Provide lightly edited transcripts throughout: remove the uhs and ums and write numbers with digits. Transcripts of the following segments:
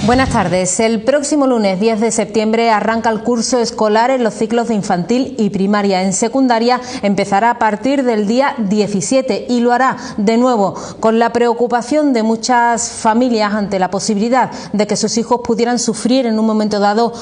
Buenas tardes. El próximo lunes 10 de septiembre arranca el curso escolar en los ciclos de infantil y primaria. En secundaria empezará a partir del día 17 y lo hará de nuevo con la preocupación de muchas familias ante la posibilidad de que sus hijos pudieran sufrir en un momento dado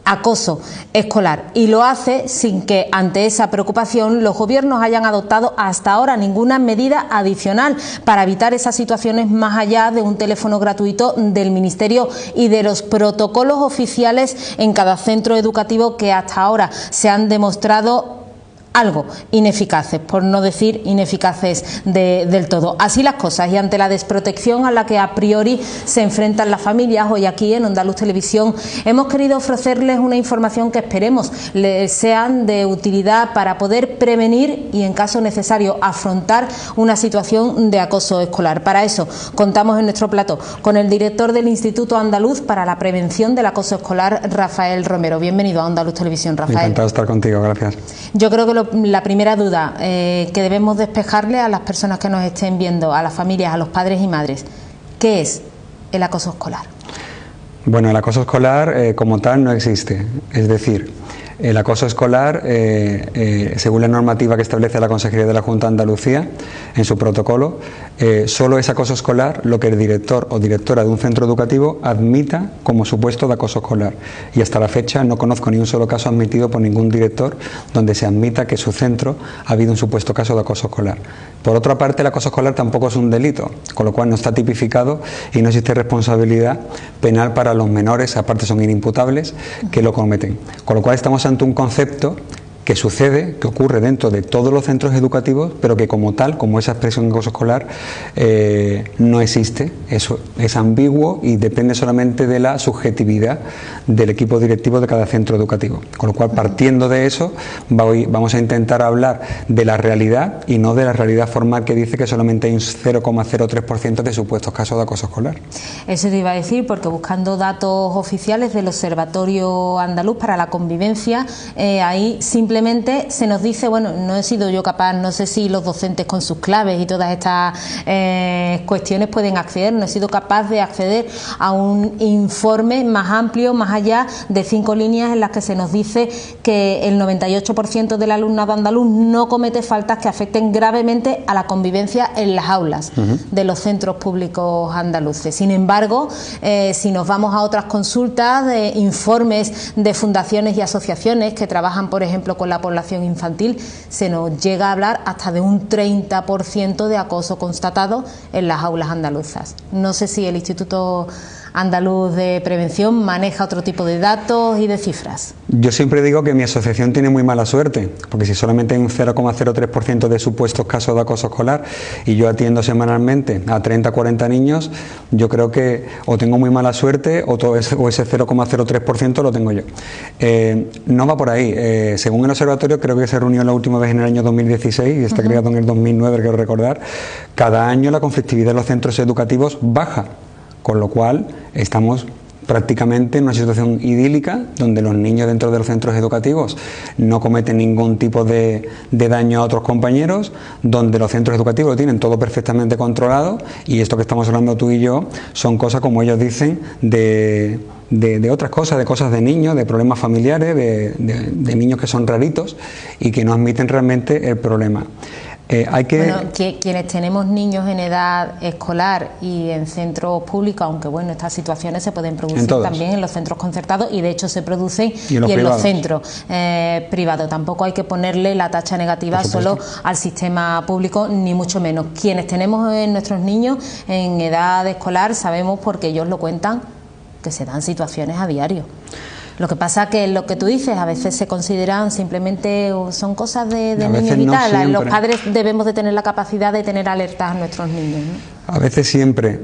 acoso escolar, y lo hace sin que ante esa preocupación los gobiernos hayan adoptado hasta ahora ninguna medida adicional para evitar esas situaciones más allá de un teléfono gratuito del Ministerio y de los protocolos oficiales en cada centro educativo que hasta ahora se han demostrado algo ineficaces, por no decir ineficaces del todo. Así las cosas, y ante la desprotección a la que a priori se enfrentan las familias, hoy aquí en Onda Luz Televisión hemos querido ofrecerles una información que esperemos les sean de utilidad para poder prevenir y, en caso necesario, afrontar una situación de acoso escolar. Para eso contamos en nuestro plató con el director del Instituto Andaluz para la Prevención del Acoso Escolar, Rafael Romero. Bienvenido a Onda Luz Televisión, Rafael. Encantado de estar contigo, gracias. Yo creo que la primera duda que debemos despejarle a las personas que nos estén viendo, a las familias, a los padres y madres, ¿qué es el acoso escolar? Bueno, el acoso escolar como tal no existe. Es decir, el acoso escolar, según la normativa que establece la Consejería de la Junta de Andalucía en su protocolo, solo es acoso escolar lo que el director o directora de un centro educativo admita como supuesto de acoso escolar. Y hasta la fecha no conozco ni un solo caso admitido por ningún director donde se admita que su centro ha habido un supuesto caso de acoso escolar. Por otra parte, el acoso escolar tampoco es un delito, con lo cual no está tipificado y no existe responsabilidad penal para los menores, aparte son inimputables, que lo cometen. Con lo cual estamos ante un concepto que sucede, que ocurre dentro de todos los centros educativos, pero que como tal, como esa expresión de acoso escolar, no existe. Eso es ambiguo y depende solamente de la subjetividad del equipo directivo de cada centro educativo. Con lo cual, partiendo de eso, vamos a intentar hablar de la realidad y no de la realidad formal que dice que solamente hay un 0,03% de supuestos casos de acoso escolar. Eso te iba a decir, porque buscando datos oficiales del Observatorio Andaluz para la Convivencia, ahí simplemente se nos dice, bueno, no he sido yo capaz, no sé si los docentes con sus claves y todas estas cuestiones pueden acceder, no he sido capaz de acceder a un informe más amplio, más allá de 5 líneas en las que se nos dice que el 98% del alumnado andaluz no comete faltas que afecten gravemente a la convivencia en las aulas de los centros públicos andaluces. Sin embargo, si nos vamos a otras consultas de informes de fundaciones y asociaciones que trabajan, por ejemplo, con la población infantil, se nos llega a hablar hasta de un 30% de acoso constatado en las aulas andaluzas. No sé si el Instituto Andaluz de Prevención maneja otro tipo de datos y de cifras. Yo siempre digo que mi asociación tiene muy mala suerte, porque si solamente hay un 0,03% de supuestos casos de acoso escolar y yo atiendo semanalmente a 30 o 40 niños, yo creo que o tengo muy mala suerte o ese 0,03% lo tengo yo. No va por ahí. Según el observatorio, creo que se reunió la última vez en el año 2016 y está creado en el 2009, quiero recordar, cada año la conflictividad de los centros educativos baja, con lo cual estamos prácticamente en una situación idílica donde los niños dentro de los centros educativos no cometen ningún tipo de daño a otros compañeros, donde los centros educativos lo tienen todo perfectamente controlado, y esto que estamos hablando tú y yo son cosas, como ellos dicen, de otras cosas, de cosas de niños, de problemas familiares, de niños que son raritos y que no admiten realmente el problema. Bueno, quienes tenemos niños en edad escolar y en centros públicos, aunque bueno, estas situaciones se pueden producir también en los centros concertados y de hecho se producen y en los centros privados. Tampoco hay que ponerle la tacha negativa solo al sistema público, ni mucho menos. Quienes tenemos nuestros niños en edad escolar sabemos, porque ellos lo cuentan, que se dan situaciones a diario. Lo que pasa que lo que tú dices a veces se consideran simplemente, son cosas de niños y tal. Los padres debemos de tener la capacidad de tener alertas a nuestros niños, ¿no? A veces siempre.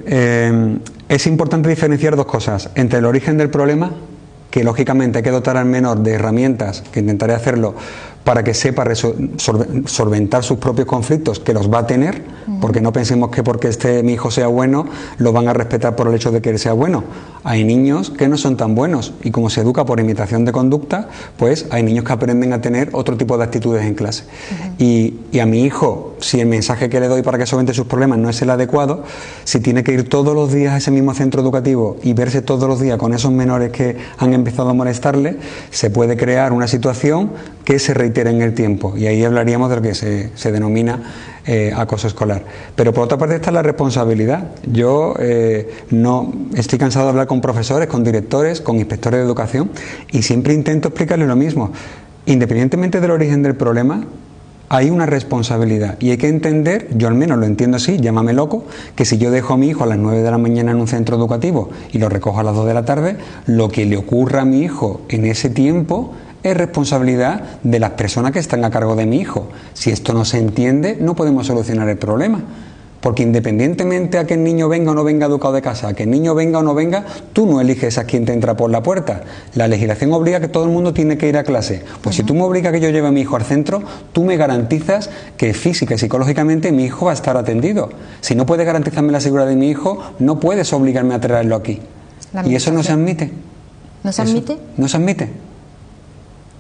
Es importante diferenciar dos cosas: entre el origen del problema, que lógicamente hay que dotar al menor de herramientas, que intentaré hacerlo para que sepa solventar sus propios conflictos, que los va a tener, porque no pensemos que porque mi hijo sea bueno, lo van a respetar por el hecho de que él sea bueno. Hay niños que no son tan buenos, y como se educa por imitación de conducta, pues hay niños que aprenden a tener otro tipo de actitudes en clase. Y a mi hijo, si el mensaje que le doy para que solvente sus problemas no es el adecuado, si tiene que ir todos los días a ese mismo centro educativo y verse todos los días con esos menores que han empezado a molestarle, se puede crear una situación que se reitera en el tiempo, y ahí hablaríamos de lo que se denomina acoso escolar. Pero por otra parte está la responsabilidad. Yo no estoy cansado de hablar con profesores, con directores, con inspectores de educación, y siempre intento explicarles lo mismo. Independientemente del origen del problema, hay una responsabilidad, y hay que entender, yo al menos lo entiendo así, llámame loco, que si yo dejo a mi hijo a las 9 de la mañana en un centro educativo y lo recojo a las 2 de la tarde, lo que le ocurra a mi hijo en ese tiempo es responsabilidad de las personas que están a cargo de mi hijo. Si esto no se entiende, no podemos solucionar el problema. Porque independientemente a que el niño venga o no venga educado de casa, a que el niño venga o no venga, tú no eliges a quién te entra por la puerta. La legislación obliga que todo el mundo tiene que ir a clase. Pues si tú me obligas a que yo lleve a mi hijo al centro, tú me garantizas que física y psicológicamente mi hijo va a estar atendido. Si no puedes garantizarme la seguridad de mi hijo, no puedes obligarme a traerlo aquí. Y eso no se admite. ¿No se admite? No se admite.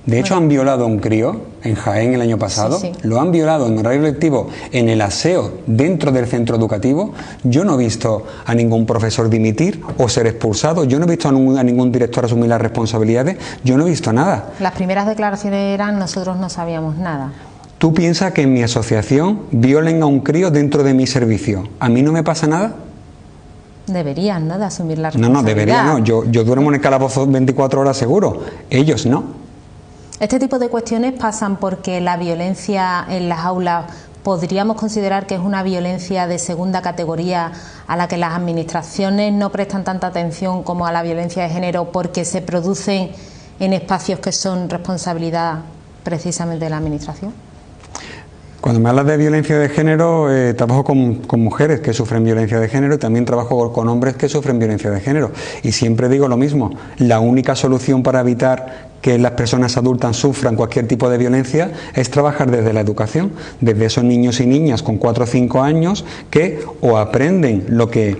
De hecho, han violado a un crío en Jaén el año pasado, lo han violado en horario lectivo, en el aseo dentro del centro educativo. Yo no he visto a ningún profesor dimitir o ser expulsado, yo no he visto a ningún director asumir las responsabilidades, yo no he visto nada. Las primeras declaraciones eran: nosotros no sabíamos nada. ¿Tú piensas que en mi asociación violen a un crío dentro de mi servicio? ¿A mí no me pasa nada? Deberían, ¿no?, de asumir la responsabilidad. No, debería no. Yo duermo en el calabozo 24 horas seguro. Ellos no. Este tipo de cuestiones pasan porque la violencia en las aulas podríamos considerar que es una violencia de segunda categoría a la que las administraciones no prestan tanta atención como a la violencia de género, porque se producen en espacios que son responsabilidad precisamente de la administración. Cuando me hablas de violencia de género, trabajo con mujeres que sufren violencia de género, y también trabajo con hombres que sufren violencia de género. Y siempre digo lo mismo: la única solución para evitar que las personas adultas sufran cualquier tipo de violencia es trabajar desde la educación, desde esos niños y niñas con 4 o 5 años que o aprenden lo que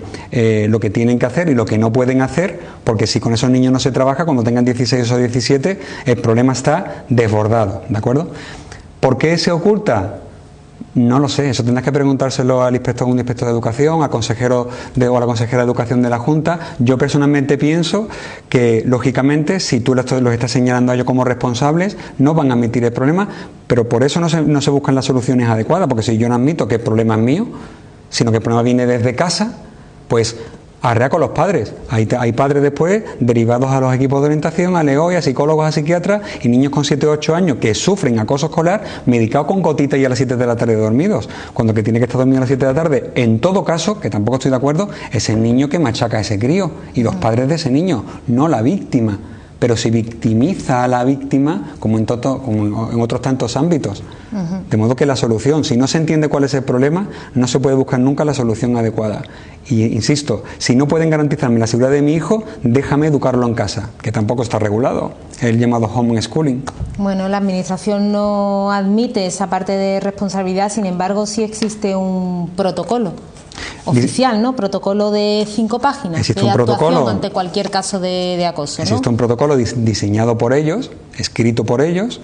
tienen que hacer y lo que no pueden hacer, porque si con esos niños no se trabaja, cuando tengan 16 o 17, el problema está desbordado, ¿de acuerdo? ¿Por qué se oculta? No lo sé, eso tendrás que preguntárselo al inspector, un inspector de educación, al consejero o a la consejera de educación de la Junta. Yo personalmente pienso que, lógicamente, si tú los estás señalando a ellos como responsables, no van a admitir el problema, pero por eso no se buscan las soluciones adecuadas, porque si yo no admito que el problema es mío, sino que el problema viene desde casa, pues arrea con los padres. Hay padres después derivados a los equipos de orientación, a LEOI, a psicólogos, a psiquiatras, y niños con 7 o 8 años que sufren acoso escolar medicados con gotitas y a las 7 de la tarde dormidos, cuando que tiene que estar dormido a las 7 de la tarde. En todo caso, que tampoco estoy de acuerdo, es el niño que machaca a ese crío y los padres de ese niño, no la víctima. Pero se victimiza a la víctima como en otros tantos ámbitos. De modo que la solución, si no se entiende cuál es el problema, no se puede buscar nunca la solución adecuada. Y insisto, si no pueden garantizarme la seguridad de mi hijo, déjame educarlo en casa, que tampoco está regulado, el llamado homeschooling. Bueno, la administración no admite esa parte de responsabilidad, sin embargo sí existe un protocolo oficial, ¿no? Protocolo de 5 páginas. Existe de un protocolo ante cualquier caso de acoso, ¿no? Existe un protocolo diseñado por ellos, escrito por ellos,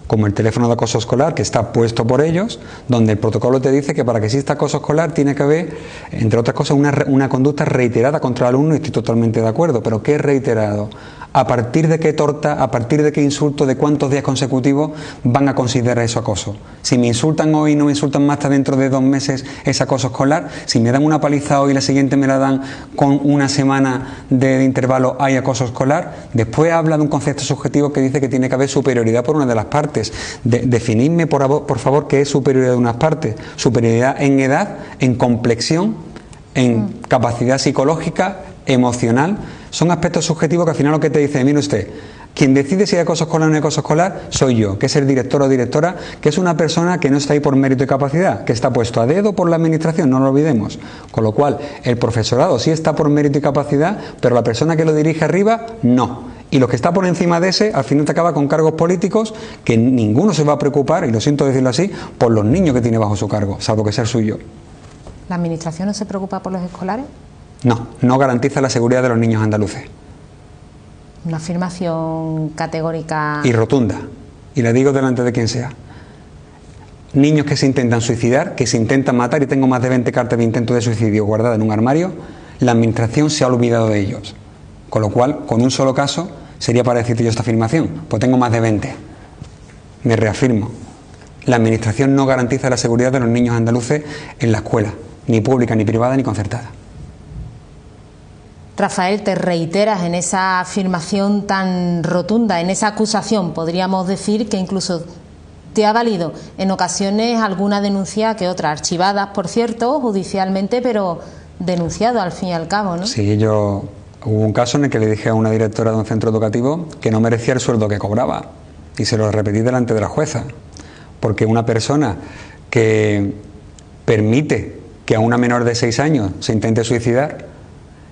como el teléfono de acoso escolar, que está puesto por ellos, donde el protocolo te dice que para que exista acoso escolar tiene que haber, entre otras cosas, una conducta reiterada contra el alumno, y estoy totalmente de acuerdo. ¿Pero qué es reiterado? ¿A partir de qué torta, a partir de qué insulto, de cuántos días consecutivos van a considerar eso acoso? Si me insultan hoy y no me insultan más hasta dentro de 2 meses, ¿es acoso escolar? Si me dan una paliza hoy y la siguiente me la dan con una semana de intervalo, ¿hay acoso escolar? Después habla de un concepto subjetivo que dice que tiene que haber superioridad por una de las partes. Definidme, por favor, qué es superioridad de unas partes. Superioridad en edad, en complexión, en capacidad psicológica, emocional. Son aspectos subjetivos que al final lo que te dice: mire usted, quien decide si hay acoso escolar o no hay acoso escolar soy yo, que es el director o directora, que es una persona que no está ahí por mérito y capacidad, que está puesto a dedo por la administración, no lo olvidemos. Con lo cual, el profesorado sí está por mérito y capacidad, pero la persona que lo dirige arriba, no. Y lo que está por encima de ese, al final te acaba con cargos políticos que ninguno se va a preocupar, y lo siento decirlo así, por los niños que tiene bajo su cargo, salvo que sea el suyo. ¿La administración no se preocupa por los escolares? No, no garantiza la seguridad de los niños andaluces. Una afirmación categórica... Y rotunda, y la digo delante de quien sea. Niños que se intentan suicidar, que se intentan matar, y tengo más de 20 cartas de intento de suicidio guardadas en un armario, la administración se ha olvidado de ellos. Con lo cual, con un solo caso, sería para decirte yo esta afirmación, pues tengo más de 20. Me reafirmo, la administración no garantiza la seguridad de los niños andaluces en la escuela, ni pública, ni privada, ni concertada. Rafael, te reiteras en esa afirmación tan rotunda, en esa acusación, podríamos decir que incluso te ha valido en ocasiones alguna denuncia que otra, archivadas, por cierto, judicialmente, pero denunciado al fin y al cabo, ¿no? Sí, hubo un caso en el que le dije a una directora de un centro educativo que no merecía el sueldo que cobraba, y se lo repetí delante de la jueza, porque una persona que permite que a una menor de 6 años se intente suicidar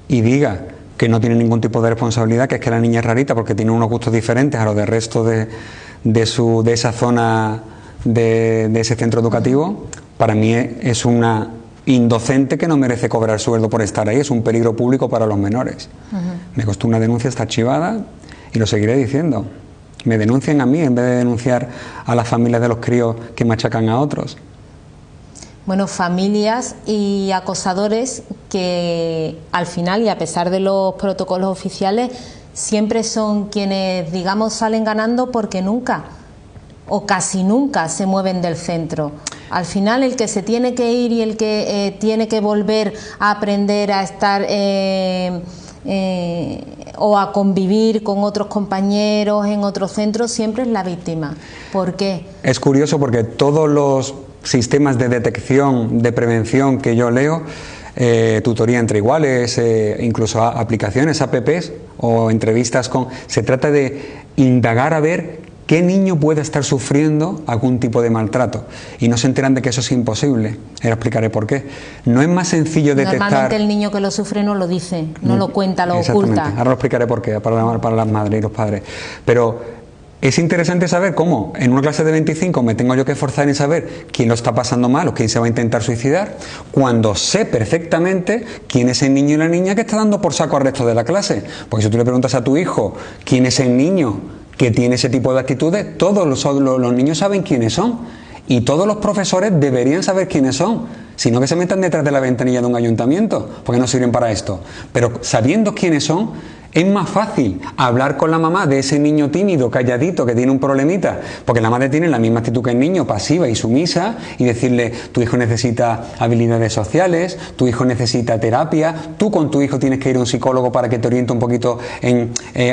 y diga que no tiene ningún tipo de responsabilidad, que es que la niña es rarita porque tiene unos gustos diferentes a los del resto de esa zona de ese centro educativo, para mí es una indocente que no merece cobrar sueldo por estar ahí, es un peligro público para los menores. Me costó una denuncia, está archivada, y lo seguiré diciendo. Me denuncian a mí en vez de denunciar a las familias de los críos que machacan a otros. Bueno, familias y acosadores que al final, y a pesar de los protocolos oficiales, siempre son quienes, digamos, salen ganando porque nunca o casi nunca se mueven del centro. Al final el que se tiene que ir y el que tiene que volver a aprender a estar o a convivir con otros compañeros en otros centros siempre es la víctima. ¿Por qué? Es curioso porque todos los sistemas de detección, de prevención que yo leo, tutoría entre iguales, incluso aplicaciones, apps o entrevistas se trata de indagar a ver ¿qué niño puede estar sufriendo algún tipo de maltrato? Y no se enteran de que eso es imposible. Ahora explicaré por qué. No es más sencillo detectar... Normalmente el niño que lo sufre no lo dice, no lo cuenta, lo oculta. Ahora lo explicaré por qué, para las madres y los padres. Pero es interesante saber cómo en una clase de 25 me tengo yo que esforzar en saber quién lo está pasando mal o quién se va a intentar suicidar, cuando sé perfectamente quién es el niño y la niña que está dando por saco al resto de la clase. Porque si tú le preguntas a tu hijo quién es el niño que tiene ese tipo de actitudes, todos los niños saben quiénes son, y todos los profesores deberían saber quiénes son, sino que se metan detrás de la ventanilla de un ayuntamiento, porque no sirven para esto. Pero sabiendo quiénes son, es más fácil hablar con la mamá de ese niño tímido, calladito, que tiene un problemita, porque la madre tiene la misma actitud que el niño, pasiva y sumisa, y decirle, tu hijo necesita habilidades sociales, tu hijo necesita terapia, tú con tu hijo tienes que ir a un psicólogo para que te oriente un poquito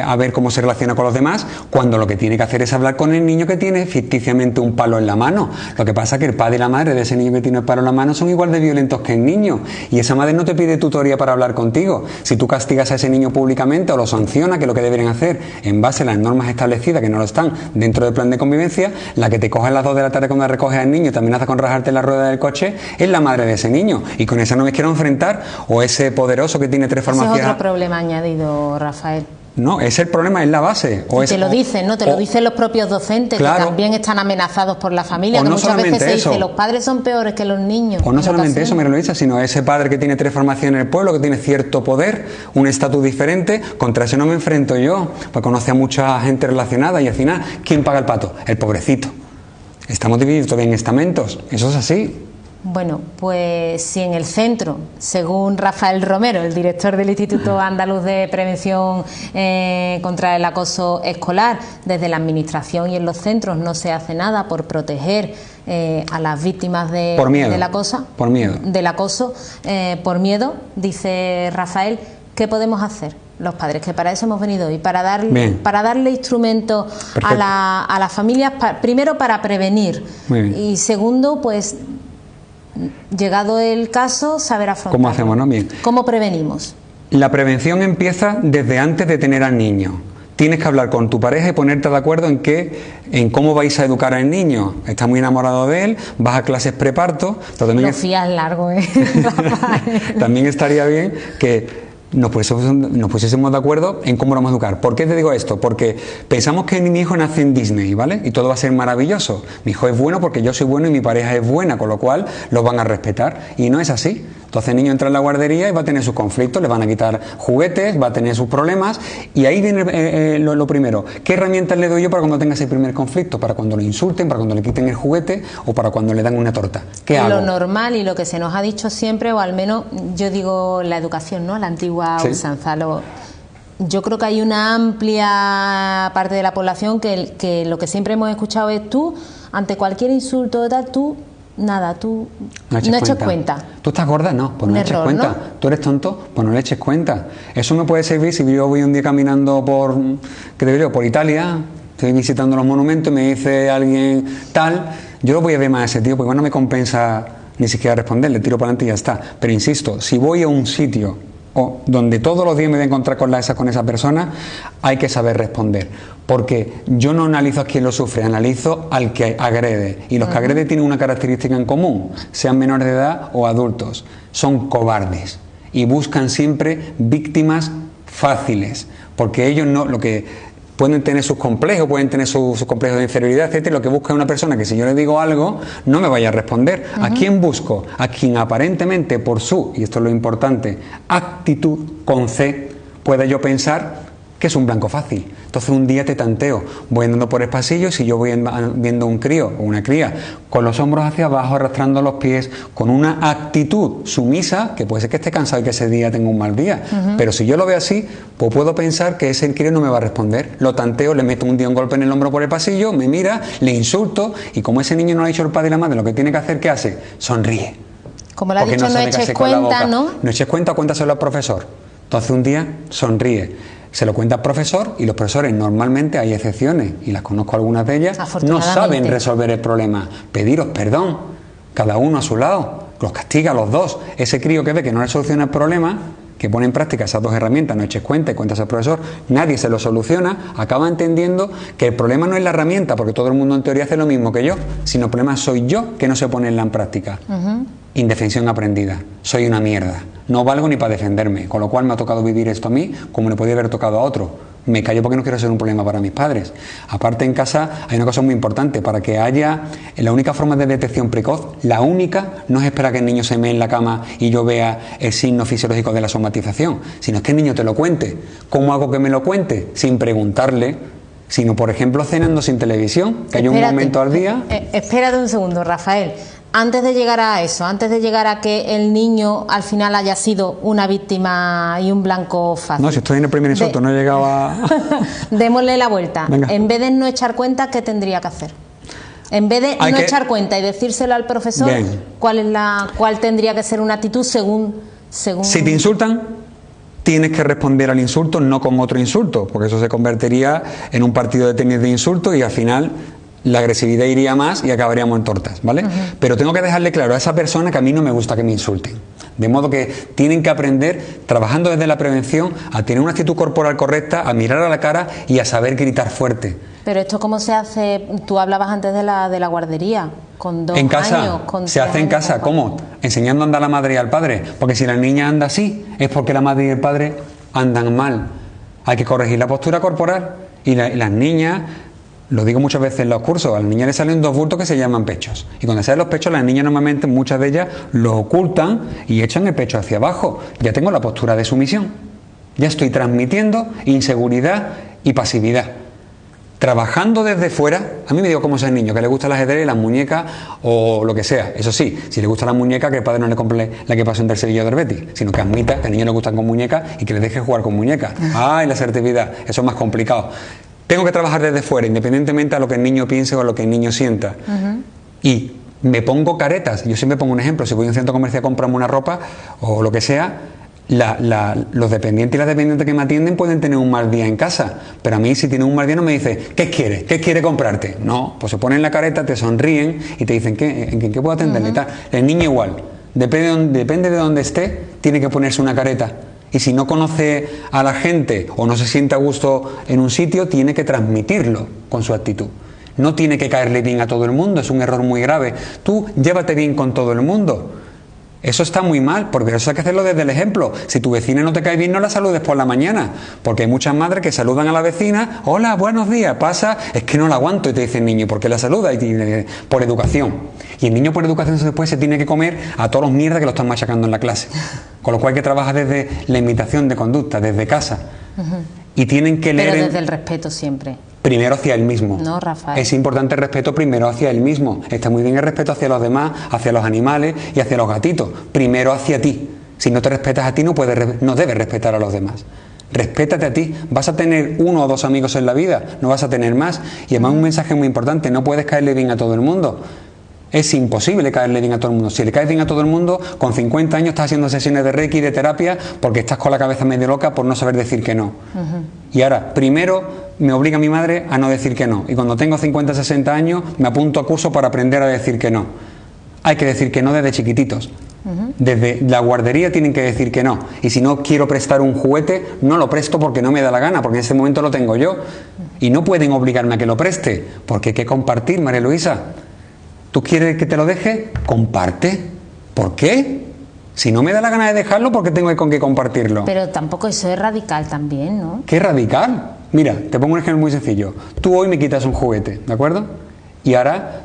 a ver cómo se relaciona con los demás, cuando lo que tiene que hacer es hablar con el niño que tiene ficticiamente un palo en la mano. Lo que pasa es que el padre y la madre de ese niño que tiene el palo en la mano son igual de violentos que el niño, y esa madre no te pide tutoría para hablar contigo. Si tú castigas a ese niño públicamente o lo sanciona, que es lo que deberían hacer en base a las normas establecidas, que no lo están dentro del plan de convivencia, la que te coge a las 2 de la tarde cuando recoges al niño y te amenaza con rajarte la rueda del coche, es la madre de ese niño, y con esa no me quiero enfrentar, o ese poderoso que tiene 3 farmacias. Ese es otro problema añadido, Rafael. No, es el problema, es la base. Te lo dicen, ¿no? Te lo dicen los propios docentes, claro, que también están amenazados por la familia, que no muchas veces se dice, los padres son peores que los niños. O no solamente eso, María Luisa, sino ese padre que tiene 3 farmacias en el pueblo, que tiene cierto poder, un estatus diferente, contra ese no me enfrento yo, pues conoce a mucha gente relacionada, y al final, ¿quién paga el pato? El pobrecito. Estamos divididos todavía en estamentos, eso es así. Bueno, pues si en el centro, según Rafael Romero, el director del Instituto Andaluz de Prevención contra el Acoso Escolar, desde la administración y en los centros no se hace nada por proteger a las víctimas del acoso, por miedo, dice Rafael, ¿qué podemos hacer los padres? Que para eso hemos venido hoy, para darle instrumento a las familias, primero para prevenir, y segundo, pues llegado el caso, saber afrontarlo. ¿Cómo hacemos, no? Bien. ¿Cómo prevenimos? La prevención empieza desde antes de tener al niño. Tienes que hablar con tu pareja y ponerte de acuerdo en cómo vais a educar al niño. Estás muy enamorado de él, vas a clases preparto. Lo fías largo, También estaría bien que nos pusiésemos de acuerdo en cómo lo vamos a educar. ¿Por qué te digo esto? Porque pensamos que mi hijo nace en Disney, ¿vale? Y todo va a ser maravilloso. Mi hijo es bueno porque yo soy bueno y mi pareja es buena, con lo cual los van a respetar. Y no es así. Entonces el niño entra en la guardería y va a tener sus conflictos, le van a quitar juguetes, va a tener sus problemas. Y ahí viene lo primero. ¿Qué herramientas le doy yo para cuando tenga ese primer conflicto? Para cuando lo insulten, para cuando le quiten el juguete o para cuando le dan una torta. ¿Qué hago? Lo normal y lo que se nos ha dicho siempre, o al menos yo digo la educación, ¿no? La antigua usanza. Yo creo que hay una amplia parte de la población que lo que siempre hemos escuchado es tú, ante cualquier insulto o tal, tú no eches cuenta. ¿Tú estás gorda? No, pues no eches cuenta. ¿No? ¿Tú eres tonto? Pues no le eches cuenta. Eso me puede servir si yo voy un día caminando por Italia, estoy visitando los monumentos y me dice alguien tal, yo lo voy a ver más a ese tío porque no me compensa ni siquiera responder, le tiro para adelante y ya está. Pero insisto, si voy a un sitio donde todos los días me voy a encontrar con esa persona, hay que saber responder, porque yo no analizo a quién lo sufre, analizo al que agrede, y los que agreden tienen una característica en común, sean menores de edad o adultos, son cobardes y buscan siempre víctimas fáciles, porque ellos no, lo que pueden tener sus complejos, pueden tener sus complejos de inferioridad, etcétera. Lo que busca es una persona que si yo le digo algo no me vaya a responder. ¿A quién busco? A quien aparentemente por y esto es lo importante, actitud con C, pueda yo pensar que es un blanco fácil. Entonces un día te tanteo, voy andando por el pasillo y si yo voy viendo un crío o una cría con los hombros hacia abajo, arrastrando los pies, con una actitud sumisa, que puede ser que esté cansado y que ese día tenga un mal día, pero si yo lo veo así, pues puedo pensar que ese crío no me va a responder. Lo tanteo, le meto un día un golpe en el hombro por el pasillo, me mira, le insulto y como ese niño no le ha dicho el padre y la madre lo que tiene que hacer, ¿qué hace? Sonríe. Como le ha dicho, no eches cuenta, ¿no? No eches cuenta, cuéntaselo al profesor. Entonces un día sonríe. Se lo cuenta al profesor y los profesores, normalmente hay excepciones y las conozco algunas de ellas, no saben resolver el problema. Pediros perdón, cada uno a su lado, los castiga a los dos. Ese crío que ve que no le soluciona el problema, que pone en práctica esas dos herramientas, no eches cuenta y cuentas al profesor, nadie se lo soluciona, acaba entendiendo que el problema no es la herramienta, porque todo el mundo en teoría hace lo mismo que yo, sino el problema soy yo que no sé ponerla en práctica. Indefensión aprendida, soy una mierda, no valgo ni para defenderme, con lo cual me ha tocado vivir esto a mí como le podía haber tocado a otro. Me callo porque no quiero ser un problema para mis padres. Aparte, en casa hay una cosa muy importante, para que haya la única forma de detección precoz, la única, no es esperar que el niño se mee en la cama y yo vea el signo fisiológico de la somatización, sino es que el niño te lo cuente. ¿Cómo hago que me lo cuente? Sin preguntarle, sino por ejemplo cenando sin televisión, que haya un momento al día. Espérate un segundo, Rafael. Antes de llegar a eso, antes de llegar a que el niño al final haya sido una víctima y un blanco fácil. No, si estoy en el primer insulto, no he llegado a... Démosle la vuelta. Venga. En vez de no echar cuenta, ¿qué tendría que hacer? En vez de echar cuenta y decírselo al profesor, ¿cuál tendría que ser una actitud según... Si te insultan, tienes que responder al insulto, no con otro insulto, porque eso se convertiría en un partido de tenis de insultos y al final la agresividad iría más y acabaríamos en tortas, ¿vale? Pero tengo que dejarle claro a esa persona que a mí no me gusta que me insulten. De modo que tienen que aprender, trabajando desde la prevención, a tener una actitud corporal correcta, a mirar a la cara y a saber gritar fuerte. Pero esto ¿cómo se hace? Tú hablabas antes de la guardería, con 2 años. En casa, con se hace en casa, ¿cómo? Enseñando a andar a la madre y al padre. Porque si la niña anda así, es porque la madre y el padre andan mal. Hay que corregir la postura corporal. Y las niñas... Lo digo muchas veces en los cursos, a las niñas les salen 2 bultos que se llaman pechos. Y cuando salen los pechos, las niñas normalmente, muchas de ellas, los ocultan y echan el pecho hacia abajo. Ya tengo la postura de sumisión. Ya estoy transmitiendo inseguridad y pasividad. Trabajando desde fuera, a mí me digo cómo es el niño, que le gusta el ajedrez y las muñecas o lo que sea. Eso sí, si le gusta la muñeca, que el padre no le compre la que pasó entre el Sevilla del Betis, sino que admita que al niño le gustan con muñecas y que le deje jugar con muñecas. ¡Ay, la asertividad! Eso es más complicado. Tengo que trabajar desde fuera, independientemente a lo que el niño piense o a lo que el niño sienta. Y me pongo caretas. Yo siempre pongo un ejemplo. Si voy a un centro comercial a comprarme una ropa o lo que sea, los dependientes y las dependientes que me atienden pueden tener un mal día en casa. Pero a mí, si tienen un mal día, no me dice, ¿qué quiere? ¿Qué quiere comprarte? No, pues se ponen la careta, te sonríen y te dicen, ¿en qué puedo atenderle? Y tal. El niño igual. Depende de dónde esté, tiene que ponerse una careta. Y si no conoce a la gente o no se siente a gusto en un sitio, tiene que transmitirlo con su actitud. No tiene que caerle bien a todo el mundo, es un error muy grave. Tú llévate bien con todo el mundo. Eso está muy mal, porque eso hay que hacerlo desde el ejemplo. Si tu vecina no te cae bien, no la saludes por la mañana, porque hay muchas madres que saludan a la vecina, hola, buenos días, pasa, es que no la aguanto, y te dice el niño, ¿por qué la saluda? Por educación. Y el niño por educación después se tiene que comer a todos los mierdas que lo están machacando en la clase. Con lo cual hay que trabajar desde la imitación de conducta, desde casa. Y tienen que leer... Pero desde el respeto siempre. Primero hacia él mismo. No, Rafael. Es importante el respeto primero hacia él mismo. Está muy bien el respeto hacia los demás, hacia los animales y hacia los gatitos. Primero hacia ti. Si no te respetas a ti, no debes respetar a los demás. Respétate a ti. Vas a tener 1 o 2 amigos en la vida, no vas a tener más. Y además un mensaje muy importante, no puedes caerle bien a todo el mundo. Es imposible caerle bien a todo el mundo. Si le caes bien a todo el mundo, con 50 años estás haciendo sesiones de Reiki y de terapia porque estás con la cabeza medio loca por no saber decir que no. Y ahora, primero me obliga mi madre a no decir que no. Y cuando tengo 50, 60 años, me apunto a curso para aprender a decir que no. Hay que decir que no desde chiquititos. Desde la guardería tienen que decir que no. Y si no quiero prestar un juguete, no lo presto porque no me da la gana, porque en ese momento lo tengo yo. Y no pueden obligarme a que lo preste, porque hay que compartir, María Luisa. ¿Tú quieres que te lo deje? Comparte. ¿Por qué? Si no me da la gana de dejarlo, ¿por qué tengo con qué compartirlo? Pero tampoco eso es radical también, ¿no? ¿Qué radical? Mira, te pongo un ejemplo muy sencillo. Tú hoy me quitas un juguete, ¿de acuerdo? Y ahora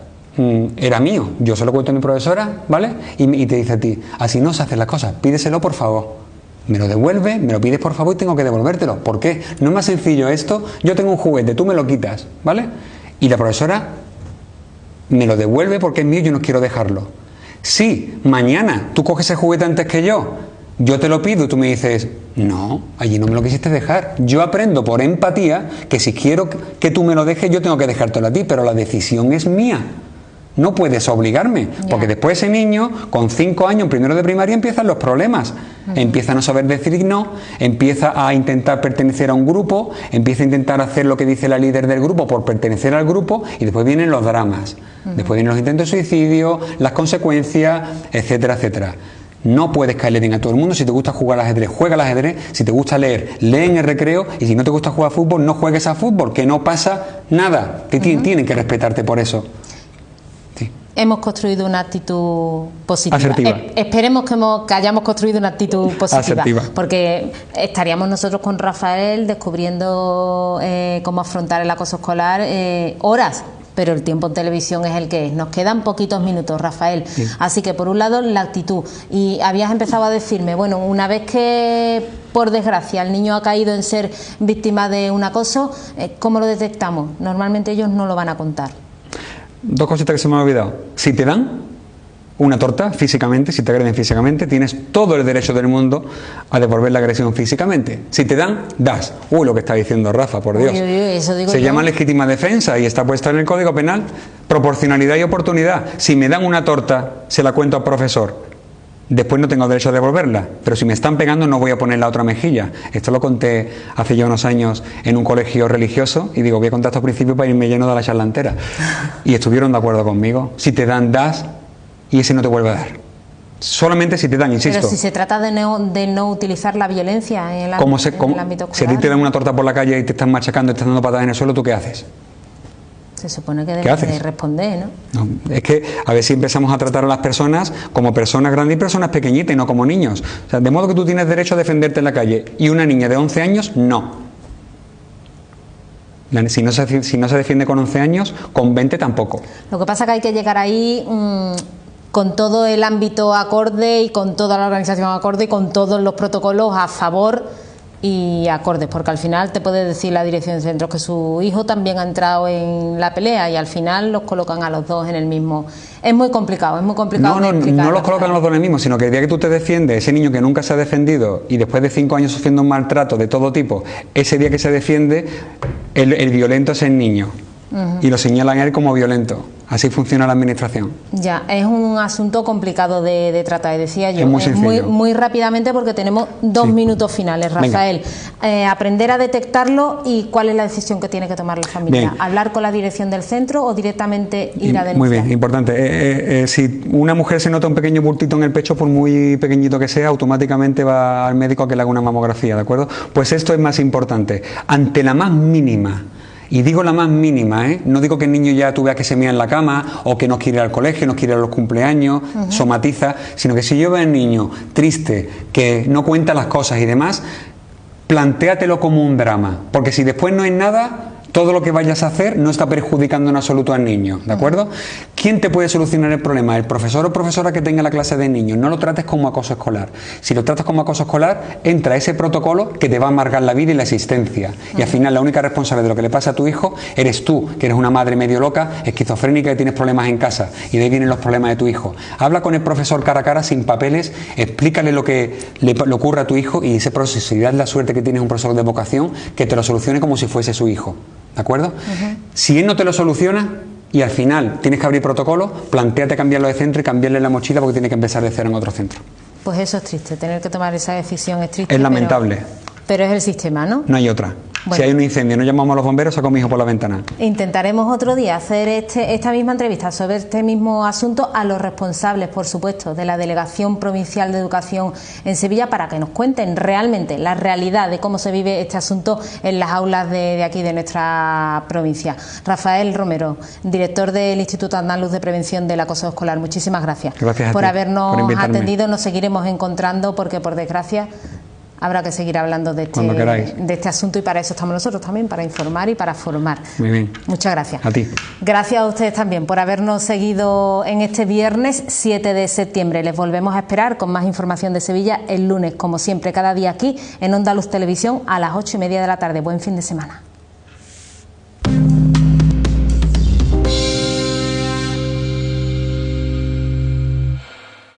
era mío. Yo se lo cuento a mi profesora, ¿vale? Y te dice a ti, así no se hacen las cosas, pídeselo por favor. Me lo devuelve, me lo pides por favor y tengo que devolvértelo. ¿Por qué? No es más sencillo esto. Yo tengo un juguete, tú me lo quitas, ¿vale? Y la profesora me lo devuelve porque es mío y yo no quiero dejarlo. Si mañana tú coges el juguete antes que yo te lo pido y tú me dices, no, allí no me lo quisiste dejar. Yo aprendo por empatía que si quiero que tú me lo dejes, yo tengo que dejártelo a ti, pero la decisión es mía. No puedes obligarme, porque después ese niño, con 5 años, en primero de primaria, empiezan los problemas. Empieza a no saber decir no, empieza a intentar pertenecer a un grupo, empieza a intentar hacer lo que dice la líder del grupo por pertenecer al grupo, y después vienen los dramas. Después vienen los intentos de suicidio, las consecuencias, etcétera, etcétera. No puedes caerle bien a todo el mundo. Si te gusta jugar al ajedrez, juega al ajedrez. Si te gusta leer, lee en el recreo. Y si no te gusta jugar a fútbol, no juegues a fútbol, que no pasa nada. Tienen que respetarte por eso. Hemos construido una actitud positiva. Asertiva. Esperemos que hayamos construido una actitud positiva. Asertiva. Porque estaríamos nosotros con Rafael descubriendo cómo afrontar el acoso escolar horas. Pero el tiempo en televisión es el que es. Nos quedan poquitos minutos, Rafael. Sí. Así que, por un lado, la actitud. Y habías empezado a decirme, bueno, una vez que, por desgracia, el niño ha caído en ser víctima de un acoso, ¿cómo lo detectamos? Normalmente ellos no lo van a contar. 2 cositas que se me han olvidado. Si te dan una torta físicamente, si te agreden físicamente, tienes todo el derecho del mundo a devolver la agresión físicamente. Si te dan, das. Uy, lo que está diciendo Rafa, por Dios. Eso digo se llama legítima defensa y está puesta en el Código Penal. Proporcionalidad y oportunidad. Si me dan una torta, se la cuento al profesor. Después no tengo derecho a devolverla, pero si me están pegando no voy a poner la otra mejilla. Esto lo conté hace ya unos años en un colegio religioso y digo, voy a contar estos principios para irme lleno de la charla entera. Y estuvieron de acuerdo conmigo. Si te dan, das y ese no te vuelve a dar. Solamente si te dan, insisto. Pero si se trata de no utilizar la violencia en el ámbito escolar. Si a ti te dan una torta por la calle y te están machacando y te están dando patadas en el suelo, ¿tú qué haces? Se supone que debes de responder, ¿no? No, es que a ver si empezamos a tratar a las personas como personas grandes y personas pequeñitas y no como niños. O sea, de modo que tú tienes derecho a defenderte en la calle y una niña de 11 años, no. Si no se defiende con 11 años, con 20 tampoco. Lo que pasa es que hay que llegar ahí con todo el ámbito acorde y con toda la organización acorde y con todos los protocolos a favor y acordes, porque al final te puede decir la dirección de centros que su hijo también ha entrado en la pelea y al final los colocan a los dos en el mismo. Es muy complicado, No los colocan a los dos en el mismo, sino que el día que tú te defiendes, ese niño que nunca se ha defendido y después de 5 años sufriendo un maltrato de todo tipo, ese día que se defiende, el violento es el niño. Y lo señalan a él como violento. Así funciona la administración. Ya, es un asunto complicado de tratar, decía yo. Es muy rápidamente porque tenemos 2 minutos finales, Rafael. Aprender a detectarlo y cuál es la decisión que tiene que tomar la familia. Bien. ¿Hablar con la dirección del centro o directamente ir a denunciar? Muy bien, importante. Si una mujer se nota un pequeño bultito en el pecho, por muy pequeñito que sea, automáticamente va al médico a que le haga una mamografía, ¿de acuerdo? Pues esto es más importante. Ante la más mínima Y digo la más mínima, no digo que el niño ya tú veas que se mea en la cama o que no quiere ir al colegio, no quiere ir a los cumpleaños, somatiza, sino que si yo veo al niño triste, que no cuenta las cosas y demás, plantéatelo como un drama, porque si después no es nada, todo lo que vayas a hacer no está perjudicando en absoluto al niño, ¿de acuerdo? ¿Quién te puede solucionar el problema? El profesor o profesora que tenga la clase de niños. No lo trates como acoso escolar. Si lo tratas como acoso escolar, entra ese protocolo que te va a amargar la vida y la existencia. Y al final la única responsable de lo que le pasa a tu hijo eres tú, que eres una madre medio loca, esquizofrénica, y tienes problemas en casa. Y de ahí vienen los problemas de tu hijo. Habla con el profesor cara a cara, sin papeles, explícale lo que le ocurre a tu hijo, y ese proceso, si das la suerte que tienes un profesor de vocación, que te lo solucione como si fuese su hijo. ¿De acuerdo? Si él no te lo soluciona y al final tienes que abrir protocolo, plantéate cambiarlo de centro y cambiarle la mochila porque tiene que empezar de cero en otro centro. Pues eso es triste, tener que tomar esa decisión es triste. Es lamentable. Pero es el sistema, ¿no? No hay otra. Bueno. Si hay un incendio, no llamamos a los bomberos, saco a mi hijo por la ventana. Intentaremos otro día hacer esta misma entrevista sobre este mismo asunto a los responsables, por supuesto, de la Delegación Provincial de Educación en Sevilla, para que nos cuenten realmente la realidad de cómo se vive este asunto en las aulas de aquí, de nuestra provincia. Rafael Romero, director del Instituto Andaluz de Prevención del Acoso Escolar, muchísimas gracias, por habernos atendido. Nos seguiremos encontrando porque, por desgracia, habrá que seguir hablando de este asunto, y para eso estamos nosotros también, para informar y para formar. Muy bien. Muchas gracias. A ti. Gracias a ustedes también por habernos seguido en este viernes 7 de septiembre. Les volvemos a esperar con más información de Sevilla el lunes, como siempre, cada día aquí en Onda Luz Televisión a las 8:30 de la tarde. Buen fin de semana.